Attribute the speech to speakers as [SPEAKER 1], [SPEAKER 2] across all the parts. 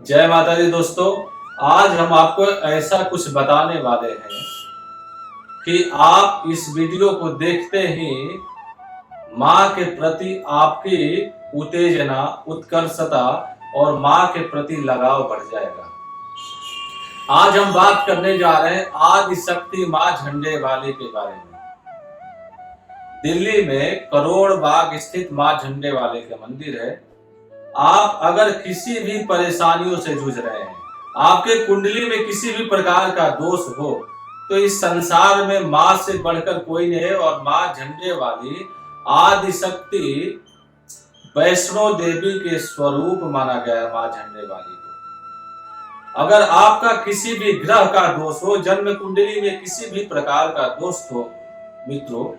[SPEAKER 1] जय माता दी दोस्तों। आज हम आपको ऐसा कुछ बताने वाले हैं कि आप इस वीडियो को देखते ही माँ के प्रति आपकी उत्तेजना, उत्कर्षता और माँ के प्रति लगाव बढ़ जाएगा। आज हम बात करने जा रहे हैं आदि शक्ति माँ झंडे वाले के बारे में। दिल्ली में करोड़ बाग स्थित माँ झंडे वाले का मंदिर है। आप अगर किसी भी परेशानियों से जूझ रहे हैं, आपके कुंडली में किसी भी प्रकार का दोष हो, तो इस संसार में माँ से बढ़कर कोई नहीं है। और माँ झंडे वाली आदि शक्ति वैष्णो देवी के स्वरूप माना गया है। माँ झंडे वाली को अगर आपका किसी भी ग्रह का दोष हो, जन्म कुंडली में किसी भी प्रकार का दोष हो, मित्रों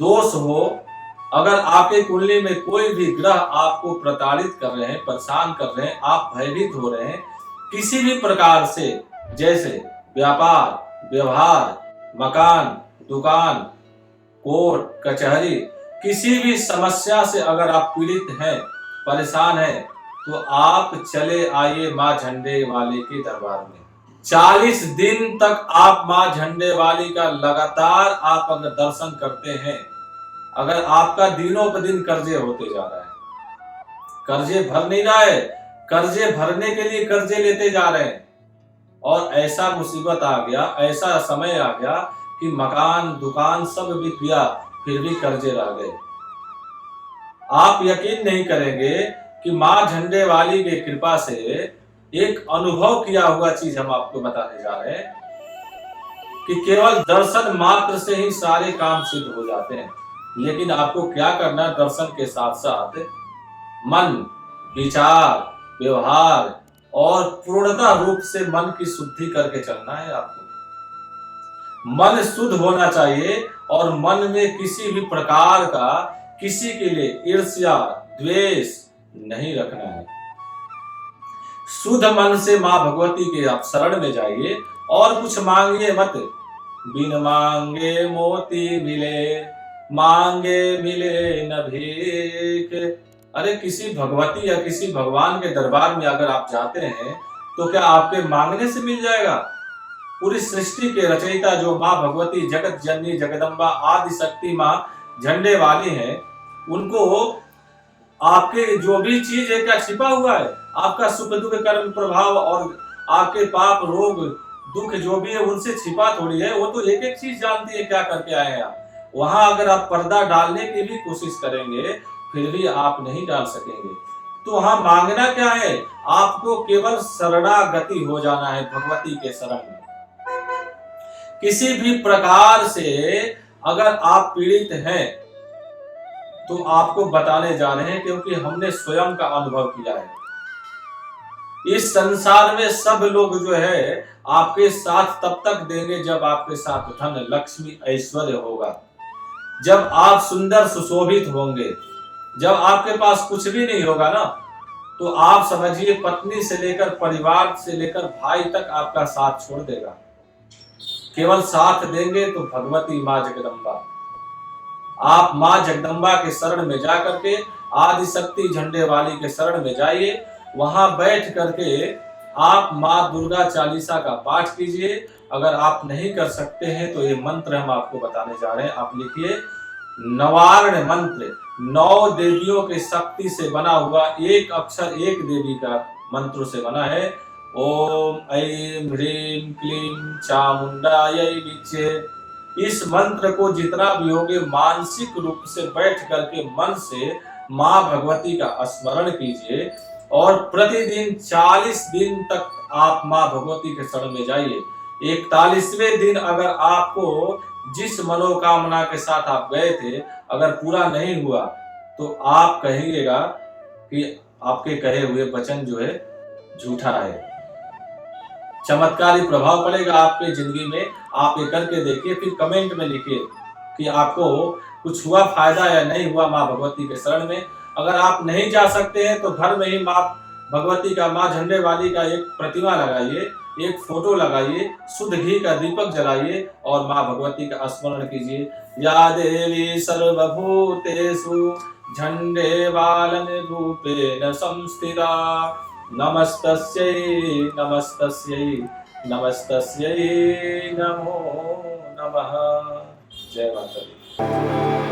[SPEAKER 1] दोष हो, अगर आपके कुंडली में कोई भी ग्रह आपको प्रताड़ित कर रहे हैं, परेशान कर रहे हैं, आप भयभीत हो रहे हैं किसी भी प्रकार से, जैसे व्यापार, व्यवहार, मकान, दुकान, कोर्ट, कचहरी, किसी भी समस्या से अगर आप पीड़ित हैं, परेशान हैं, तो आप चले आइए माँ झंडे वाले के दरबार में। 40 दिन तक आप माँ झंडे वाली का लगातार आप अगर दर्शन करते हैं, अगर आपका दिनों पर दिन कर्जे होते जा रहा है, कर्जे भर नहीं रहा है, कर्जे भरने के लिए कर्जे लेते जा रहे हैं, और ऐसा मुसीबत आ गया, ऐसा समय आ गया कि मकान, दुकान सब बिक गया, फिर भी कर्जे रह गए। आप यकीन नहीं करेंगे कि माँ झंडे वाली की कृपा से एक अनुभव किया हुआ चीज हम आपको बताने जा रहे हैं कि केवल दर्शन मात्र से ही सारे काम सिद्ध हो जाते हैं। लेकिन आपको क्या करना है, दर्शन के साथ साथ मन, विचार, व्यवहार और पूर्णता रूप से मन की शुद्धि करके चलना है। आपको मन शुद्ध होना चाहिए और मन में किसी भी प्रकार का किसी के लिए ईर्ष्या, द्वेष नहीं रखना है। शुद्ध मन से मां भगवती के आप शरण में जाइए और कुछ मांगिए मत। बिन मांगे मोती मिले, मांगे मिले न भीख। अरे किसी भगवती या किसी भगवान के दरबार में अगर आप जाते हैं तो क्या आपके मांगने से मिल जाएगा? पूरी सृष्टि के रचयिता जो माँ भगवती, जगत जननी, जगदम्बा, आदि शक्ति माँ झंडे वाली है, उनको आपके जो भी चीज है क्या छिपा हुआ है? आपका सुख दुख कर्म प्रभाव और आपके पाप रोग दुख जो भी है उनसे छिपा थोड़ी है। वो तो एक एक चीज जानती है क्या करके आए हैं आप। वहां अगर आप पर्दा डालने की भी कोशिश करेंगे फिर भी आप नहीं डाल सकेंगे। तो वहां मांगना क्या है? आपको केवल शरणागति हो जाना है भगवती के शरण में। किसी भी प्रकार से अगर आप पीड़ित हैं तो आपको बताने जा रहे हैं, क्योंकि हमने स्वयं का अनुभव किया है। इस संसार में सब लोग जो है आपके साथ तब तक देंगे जब आपके साथ धन, लक्ष्मी, ऐश्वर्य होगा, जब आप सुंदर सुशोभित होंगे। जब आपके पास कुछ भी नहीं होगा ना, तो आप समझिए पत्नी से लेकर, परिवार से लेकर भाई तक आपका साथ छोड़ देगा। केवल साथ देंगे तो भगवती माँ जगदम्बा। आप माँ जगदम्बा के शरण में जा करके, आदि शक्ति झंडे वाली के शरण में जाइए। वहां बैठ करके आप माँ दुर्गा चालीसा का पाठ कीजिए। अगर आप नहीं कर सकते हैं तो ये मंत्र हम आपको बताने जा रहे हैं। आप लिखिए, नवार्ण मंत्र, 9 देवियों के शक्ति से बना हुआ, एक अक्षर एक देवी का मंत्र से बना है। ओम ऐं ह्रीं क्लीं चामुंडायै विच्चे। इस मंत्र को जितना भी होगे मानसिक रूप से बैठ करके मन से माँ भगवती का स्मरण कीजिए और प्रतिदिन 40 दिन तक आप माँ भगवती के शरण में जाइए। 41वें दिन अगर आपको जिस मनोकामना के साथ आप गए थे अगर पूरा नहीं हुआ तो आप कहिएगा कि आपके कहे हुए वचन जो है झूठा है। चमत्कारी प्रभाव पड़ेगा आपके जिंदगी में। आप ये करके देखिए, फिर कमेंट में लिखिए कि आपको कुछ हुआ, फायदा या नहीं हुआ माँ भगवती के शरण में। अगर आप नहीं जा सकते हैं तो घर में ही माँ भगवती का, माँ झंडे वाली का एक प्रतिमा लगाइए, एक फोटो लगाइए, शुद्ध घी का दीपक जलाइए और माँ भगवती का स्मरण कीजिए। या देवी सर्वभूतेषु झंडे वालन रूपेण संस्थिता नमस्तस्यै नमस्तस्यै नमस्तस्यै नमो नमः। जय माता दी।